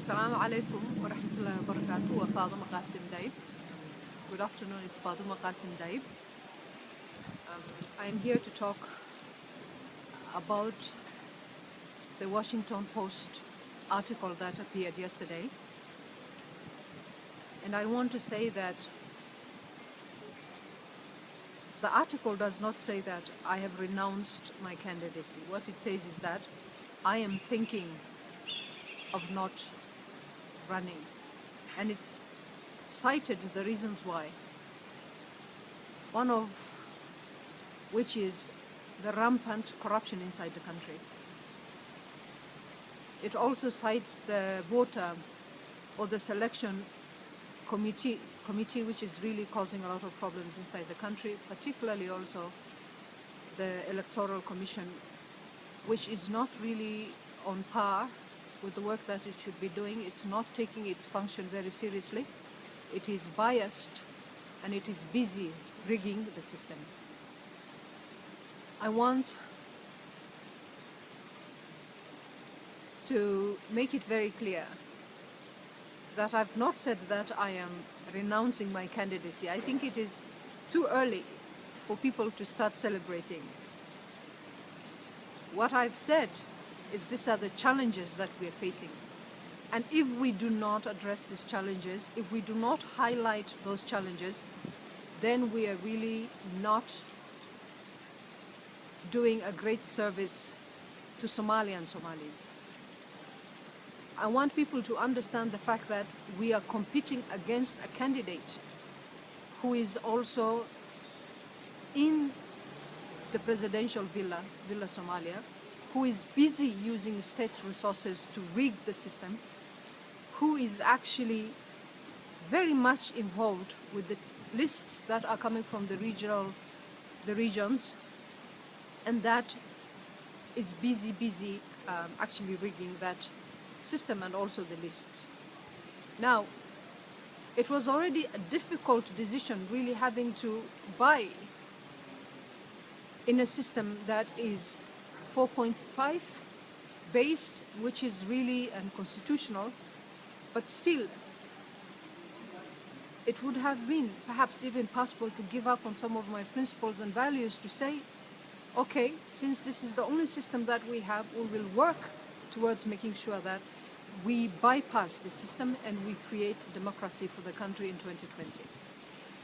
Assalamu alaikum wa rahmatullahi wa barakatuh. Faduma Qasim Daib. Good afternoon, it's Faduma Qasim Daib. I am here to talk about the Washington Post article that appeared yesterday. And I want to say that the article does not say that I have renounced my candidacy. What it says is that I am thinking of not running. And it's cited the reasons why. One of which is the rampant corruption inside the country. It also cites the voter or the selection committee which is really causing a lot of problems inside the country, particularly also the Electoral Commission, which is not really on par with the work that it should be doing. It's not taking its function very seriously. It is biased and it is busy rigging the system. I want to make it very clear that I've not said that I am renouncing my candidacy. I think it is too early for people to start celebrating. What I've said is these are the challenges that we're facing. And if we do not address these challenges, if we do not highlight those challenges, then we are really not doing a great service to Somalia and Somalis. I want people to understand the fact that we are competing against a candidate who is also in the presidential Villa Somalia, who is busy using state resources to rig the system, who is actually very much involved with the lists that are coming from the regions, and that is busy actually rigging that system and also the lists. Now, it was already a difficult decision really having to buy in a system that is 4.5 based, which is really unconstitutional, but still it would have been perhaps even possible to give up on some of my principles and values to say, okay, since this is the only system that we have, we will work towards making sure that we bypass the system and we create democracy for the country in 2020.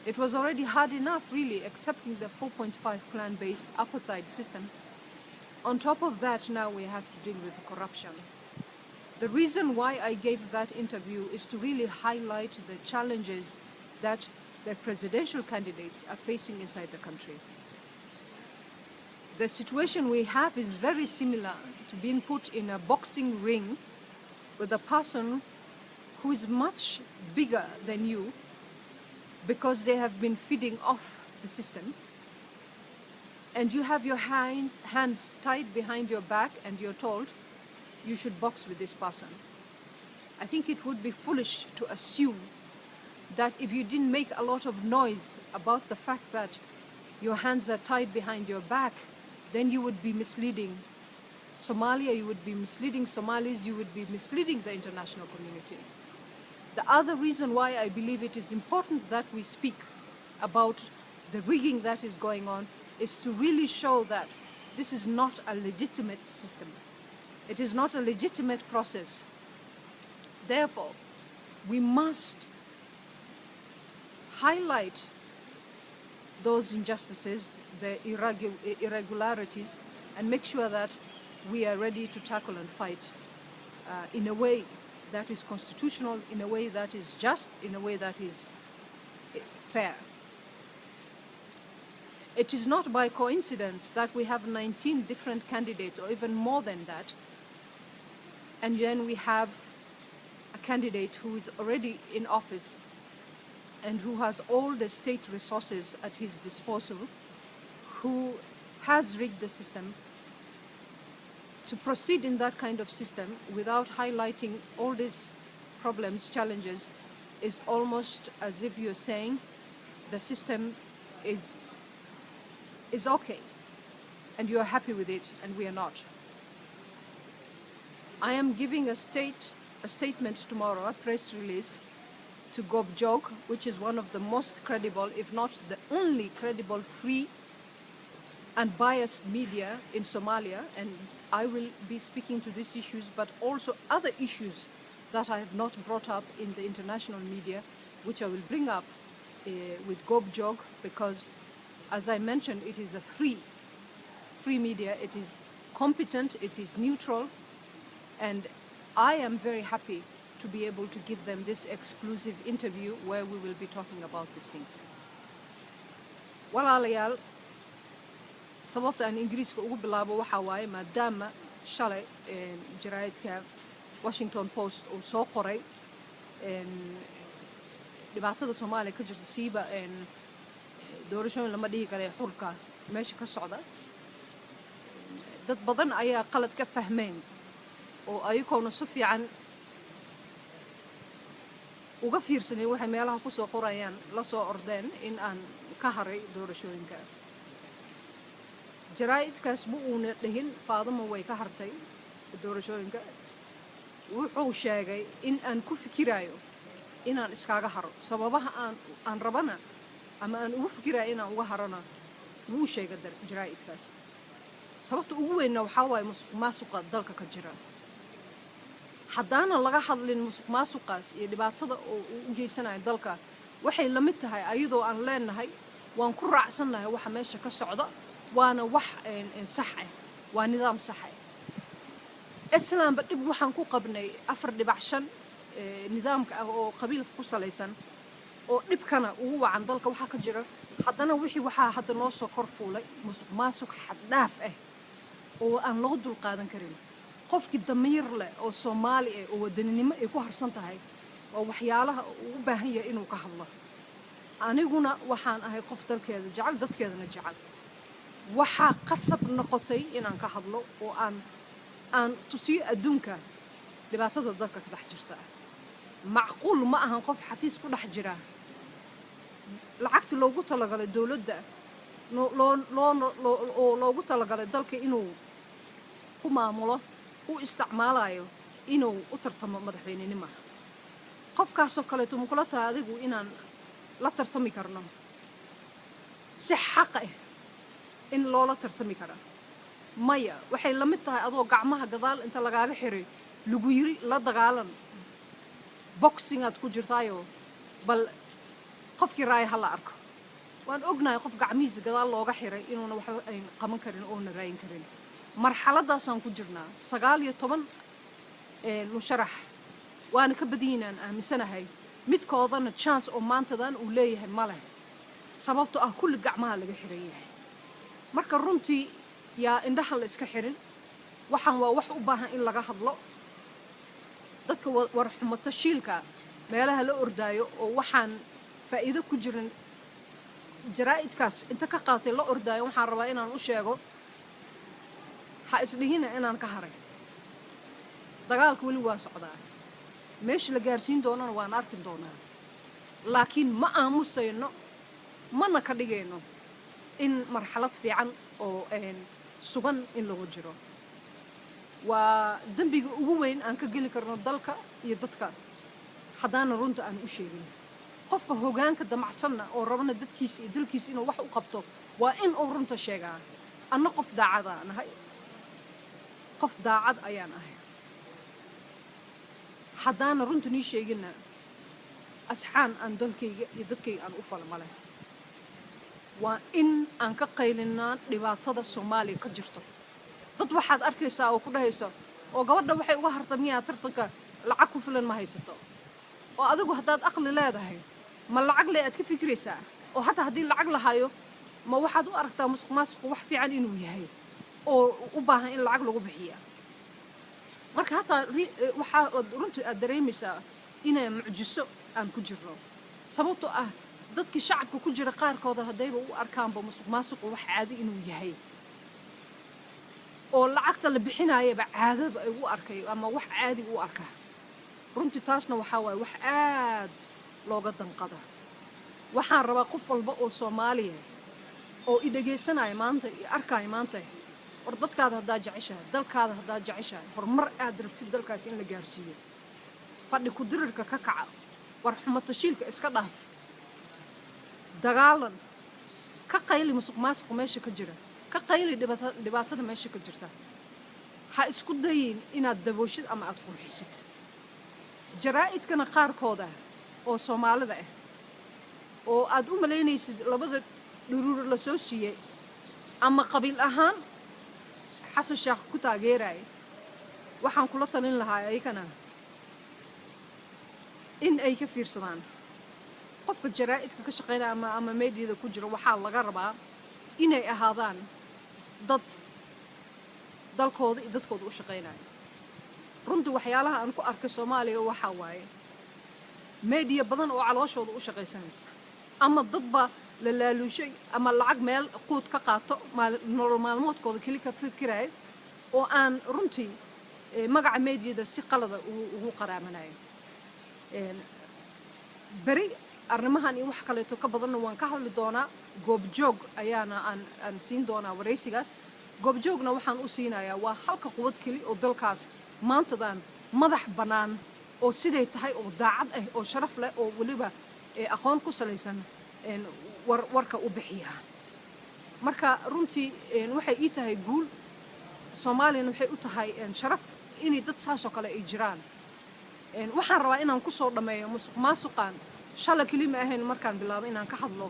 It was already hard enough really accepting the 4.5 clan-based apartheid system. On top of that, now we have to deal with the corruption. The reason why I gave that interview is to really highlight the challenges that the presidential candidates are facing inside the country. The situation we have is very similar to being put in a boxing ring with a person who is much bigger than you because they have been feeding off the system, and you have your hands tied behind your back and you're told you should box with this person. I think it would be foolish to assume that if you didn't make a lot of noise about the fact that your hands are tied behind your back, then you would be misleading Somalia, you would be misleading Somalis, you would be misleading the international community. The other reason why I believe it is important that we speak about the rigging that is going on is to really show that this is not a legitimate system. It is not a legitimate process. Therefore, we must highlight those injustices, the irregularities, and make sure that we are ready to tackle and fight in a way that is constitutional, in a way that is just, in a way that is fair. It is not by coincidence that we have 19 different candidates, or even more than that, and then we have a candidate who is already in office and who has all the state resources at his disposal, who has rigged the system. To proceed in that kind of system without highlighting all these problems, challenges, is almost as if you're saying the system is okay and you're happy with it and we are not. I am giving a state a statement tomorrow, a press release to Gobjog, which is one of the most credible, if not the only credible, free and biased media in Somalia. And I will be speaking to these issues, but also other issues that I have not brought up in the international media, which I will bring up with Gobjog, because as I mentioned, it is a free media. It is competent, it is neutral, and I am very happy to be able to give them this exclusive interview where we will be talking about these things. walaalayaal sababta aan ingiriiska ugu bilaabo waxa waaye maadaama shalay jaraa'idka Washington Post uu soo qoray dhibaatada Soomaaliya ka jirta siiba doorashooyin lama dhihi karo xulka meesha ka socda. dad badan ayaa qalad ka fahmeen oo ayagoona si fiican uga fiirsanay waxay meelaha ku soo qorayaan la soo ordeen in aan ka haray doorashooyinka. jaraa'idkaas ma uuna dhihin Faadimo way ka hartay doorashooyinka. wuxuu sheegay in aan ku fikirayo inaan iskaga haro sababaha aan rabana ama aan ugu fikirayo inaan uga harana wuu sheegay jaraa'idkaas. sababta ugu weynna waxa waaye musuqmaasuqa dalka ka jira. haddaana laga hadlin musuqmaasuqaas iyo dhibaatada oo u geysanayo dalka waxay la mid tahay ayadoo aan leenahay waan ku raacsanahay waxa meesha ka socda waana wax sax ah, waa nidaam sax ah. islaamba dib waxaan ku qabnay 4.5 nidaamka ah oo qabiilka ku salaysan oo dhibkana ugu wacan dalka waxa ka jira. haddana wixii waxaa hadda noo soo kor fuulay musuqmaasuq xad dhaaf ah oo aan loo dul qaadan karin. qofkii damiir leh oo Soomaali ah oo wadaninimo ay ku harsan tahay oo waxyaalaha uu u baahan yahay inuu ka hadlo. aniguna waxaan ahay qof dalkeeda jecel dadkeedana jecel. waxaa qasab noqotay inaan ka hadlo oo aan tusiyo adduunka dhibaatada dalka ka dhex jirta. macquul ma ahan qof xafiis ku dhex jira lacagta loogu talagalay dawladda loogu talagalay dalka inuu ku maamulo u isticmaalayo inuu u tartamo madaxweynenimo. qofkaasoo kaleeto ma kula tahay adigu inaan la tartami karno si xaq ah in loola tartami kara? maya. waxay la mid tahay adoo gacmaha gadaal inta lagaaga xiray lagu yiri la dagaalan boxing aad ku jirtaayo bal qofkii raay hala arko. waan ognahay qof gacmihiisa gadaal looga xiray inuuna waxba ay qaban karin oo na raayin karin. marxaladaasaan ku jirnaa 19 musharax waana ka badiyinaan aaminsanahay midkoodana chance oo maantadan uu leeyahay ma leh sababtoo ah kulli gacmaha laga xiran yahay. marka runtii yaa indhaha la iska xirin. waxaan waa wax u baahan in laga hadlo. dadka war xumo tashiilka meelaha la ordaayo oo waxaan faa'iido ku jirin jaraa'idkaas inta ka qaatay la ordaayo waxaan rabaa inaan u sheego ha isdhihina inaan ka haray. dagaalku weli waa socdaa. meesha la gaarsiin doonana waan arki doonaa. laakiin ma aamusayno mana ka dhigayno in marxalad fiican oo sugan in lagu jiro. waa dambiga ugu weyn aan ka geli karno dalka iyo dadka haddaana runta aan u sheegin. qofka hoggaanka damacsanna oo rabana dadkiisa iyo dalkiisa inuu wax u qabto waa in uu runta sheegaa. anna qof daacad aan ahay. qof daacad ayaan ahay. haddaana runta nii sheeginna asxaan aan dalkayga iyo dadkayga aan u falmale. waa in aan ka qaylinaa dhibaatada Soomaaliya ka jirto. dad waxaad arkaysaa oo ku dhahayso oo gabadha waxay uga hartamiyaa tartanka lacag ku filan ma haysato. oo adigu haddaad aqli leedahay ma lacag le aad ka fikiraysaa oo hataa haddii lacag lahayo ma waxaad u aragtaa musuqmaasuqu wax fiican inuu yahay oo u baahan in lacag lagu bixiya. marka hataa waxaa runtii aad dareemaysaa inay mucjiso aan ku jirno sababtoo ah dadkii shacabka ku jira qaarkooda haddayba u arkaanba musuqmaasuqu wax caadi inuu yahay oo lacagta la bixinaayaba caadaba ay u arkay ama wax caadi u arka. runtii taasna waxaa waaye wax aad looga danqada. waxaan rabaa qof walba oo Soomaaliya oo i dhageysanaya maanta i arkaya maanta war dadkaada haddaa jeceshahay dalkaada haddaa jeceshahay horumar aad rabtid dalkaas in la gaarsiiyo fadhi ku dirirka ka kaca war xumo tashiilka iska dhaaf dagaalan ka qayli musuqmaasuqa meesha ka jira ka qayli dhibaatada meesha ka jirta ha isku dayin inaad dabooshid ama aad qurxisid jaraa'idkana qaarkooda oo Soomaalida ah oo aad u maleynaysid labada dhuruur la soo siiyay ama qabiil ahaan xasan sheekh ku taageeray waxaan kula talin lahaa ayagana in ay ka fiirsadaan qofka jaraa'idka ka shaqeynaya ama meediyada ku jira waxaa laga rabaa inay ahaadaan dad dalkooda iyo dadkooda u shaqeynaya runtii waxyaalaha aan ku arkay Soomaaliya waxaa waaye meediya badan oo calooshooda u shaqeysanaysa ama dadba la laaluushay ama lacag meel quud ka qaato nolol maalmoodkooda kali ka fikiraya oo aan runtii magaca meediyada si qalada ugu qaraamanayo bari arrimahan iyo wax kale ka badan waan ka hadli doonaa goobjoog ayaana aan siin doonaa wareysigaas goobjoogna waxaan u siinayaa waa halka quwad kali oo dalkaas maantadan madax banaan oo siday tahay oo daacad ah oo sharaf leh oo waliba aqoon ku salaysan warka u bixiya marka runtii waxay ii tahay guul Soomaaliya waxay u tahay sharaf inay dad saas oo kale ay jiraan waxaan rabaa inaan ku soo dhameeyo musuqmaasuqan shala kelima ahayn markaan bilaabo inaan ka hadlo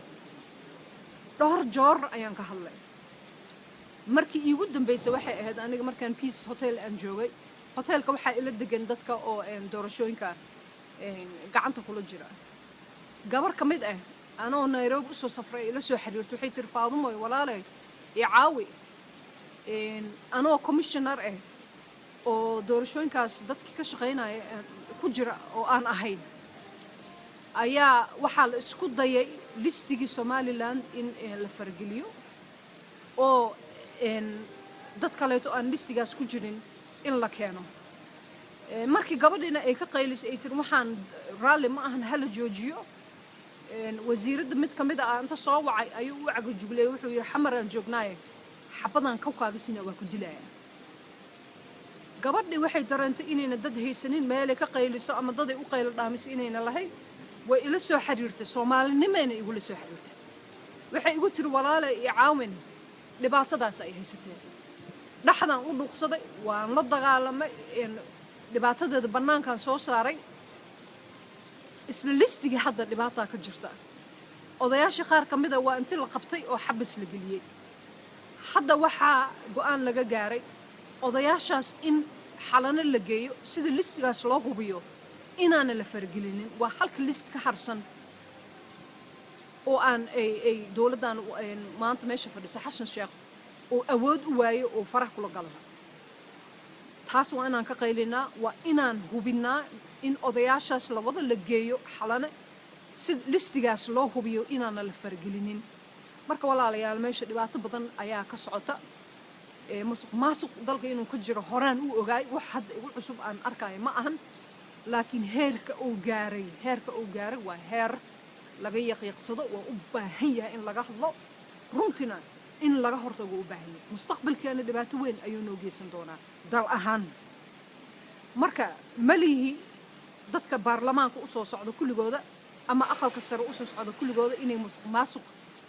dhowr joor ayaan ka hadlay markii iigu dambeysay waxay ahayd aniga markaan Peace Hotel aan joogay hotelka waxaa ila degan dadka oo doorashooyinka gacanta kula jira gabar ka mid ah anoo Nairobi u soo safray ila soo xiriirtay waxay tir Faadumo walaalay ii caawi anoo commissioner ah oo doorashooyinkaas dadkii ka shaqeynaya ku jira oo aan ahayn ayaa waxaa la isku dayay listigii Somaliland in la fargeliyo oo dad kaleeto aan listigaas ku jirin in la keeno markii gabadhina ay ka qaylisay ay tir waxaan raalli ma ahan hala joojiyo wasiiradda mid ka mid ah inta soo wacay ayuu u cagajuglay wuxuu yiri xamaraan joognaaye xabadan ka qaadisina waa ku dilaya gabadhi waxay dareentay inayna dad haysanin meel ay ka qayliso ama dad ay u qayl dhaamis inayna lahayn way ila soo xiriirtay Soomaalinimeena igu la soo xiriirtay waxay igu tiri walaalay ii caawin dhibaatadaas ay haysatay dhaxdan u dhuuqsaday waan la dagaalamay dhibaatadeeda banaankan soo saaray isla listiga hadda dhibaato ka jirta odayaasha qaar kamid ah waa intii la qabtay oo xabis la geliyay hadda waxaa go'aan laga gaaray odayaashaas in xalana la geeyo sida listigaas loo hubiyo inaana la fargelinin waa halka list ka harsan oo aan ay dawladdan maanta meesha fadhisa xasan sheekh oo awood u waayo oo farax kula galay taas waa inaan ka qaylinaa waa inaan hubinaa in odayaashaas la wada la geeyo xalana si listigaas loo hubiyo inaana la fargelinin marka walaalayaal meesha dhibaato badan ayaa ka socota musuqmaasuq dalka inuu ka jiro horaan u ogaay wax hadda igu cusub aan arkay ma ahan laakiin heerka uu gaaray waa heer laga yaqiiqsado waa u baahan yahay in laga hadlo runtina in laga hortago u baahan yahay mustaqbalkeena dhibaato weyn ayuu noo geysan doonaa dal ahaan marka malihi dadka baarlamaanka u soo socdo kulligooda ama aqalka sare u soo socdo kulligooda inay musuqmaasuq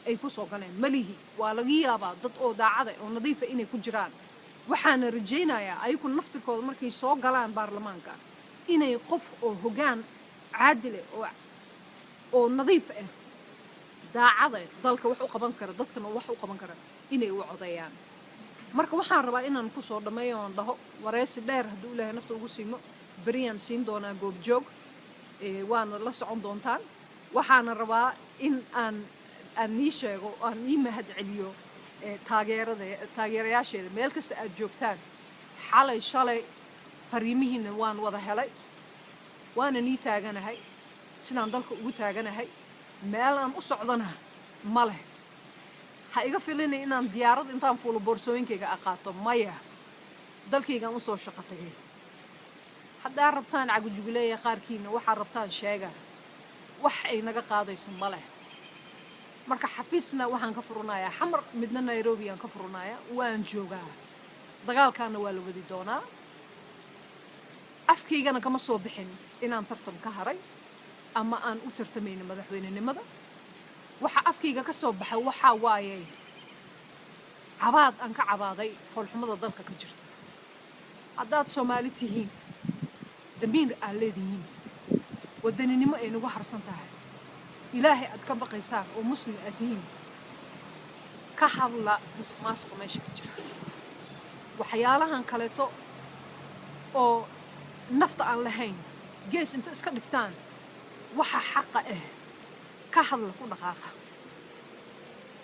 ay ku soo galeen malihi waa laga yaabaa dad oo daacada oo nadiifa inay ku jiraan waxaana rajaynayaa ayagu naftirkooda markay soo galaan baarlamaanka inay qof oo hoggaan caadil ah oo nadiif ah daacada dalka wax u qaban kara dadkana wax u qaban kara inay u codeeyaan marka waxaan rabaa inaan ku soo dhameeyo oo dhaho wareysi dheer hadduu Ilaahay nafta ugu siimo bariyaan siin doonaa goobjoog waana la socon doontaan waxaana rabaa in aan nii sheego aan nii mahad celiyo taageerayaasheeda meel kasta aad joogtaan xalay shalay fariimihiina waan wada helay waana nii taaganahay sidaan dalka ugu taaganahay meel aan u socdana ma leh ha iga filinay inaan diyaarad intaan fuulo boorsooyinkayga aqaato maya dalkaygaan u soo shaqo tagay haddaa rabtaan cagujuguleeya qaarkiina waxaa rabtaan sheega wax ay naga qaadayso ma leh marka xafiisna waxaan ka furanayaa xamar midna Nairobi aan ka furanayaa waan joogaa dagaalkaana waa la wadi doonaa afkaygana kama soo bixin inaan tartan ka haray ama aan u tartamayno madaxweynenimada waxa afkayga ka soo baxay waxa waaye cabaad aan ka cabaaday foolxumada dalka ka jirta haddaad Soomaali tihiin damiir aad leedihiin wadaninimo ay nagu harsan tahay ilaahay aad ka baqaysaan oo muslim aad tihiin ka hadla musuqmaasuqa meesha ka jira waxyaalahan kaleeto oo nafta aan lahayn gees inta iska dhigtaan waxa xaqa ah ka hadla ku dhaqaaqa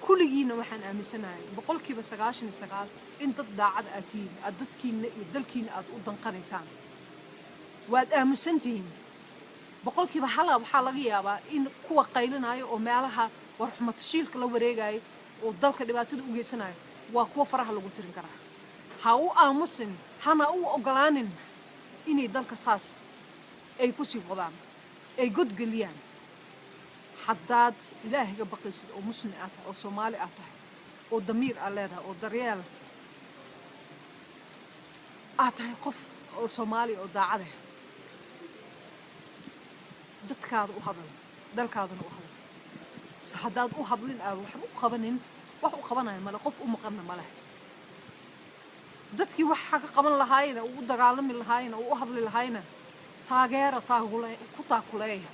kulligiina waxaan aaminsanahay boqolkiiba 99 in dad daacad aad tihiin aad dadkiina iyo dalkiina aad u danqanaysaan waad aamusantihiin boqolkiiba hala waxaa laga yaabaa in kuwa qaylinaayo oo meelaha warxumatashiilka la wareegayo oo dalka dhibaatada u geysanayo waa kuwa faraha lagu tirin karaa ha u aamusin hana u ogolaanin inay dalka saas ay ku sii wadaan ay godgeliyaan haddaad ilaahiga baqaysid oo muslim aad tahay oo Soomaali aad tahay oo damiir aad leedahay oo daryeel aad tahay qof oo Soomaali oo daacad ah dadkaada u hadal dalkaadana u hadal haddaad u hadlin aad wax u qabanin wax u qabanayo male qof u maqanna male dadkii waxa ka qaban lahaayna u dagaalami lahaayna u hadli lahaayna taageera ku taakuleeya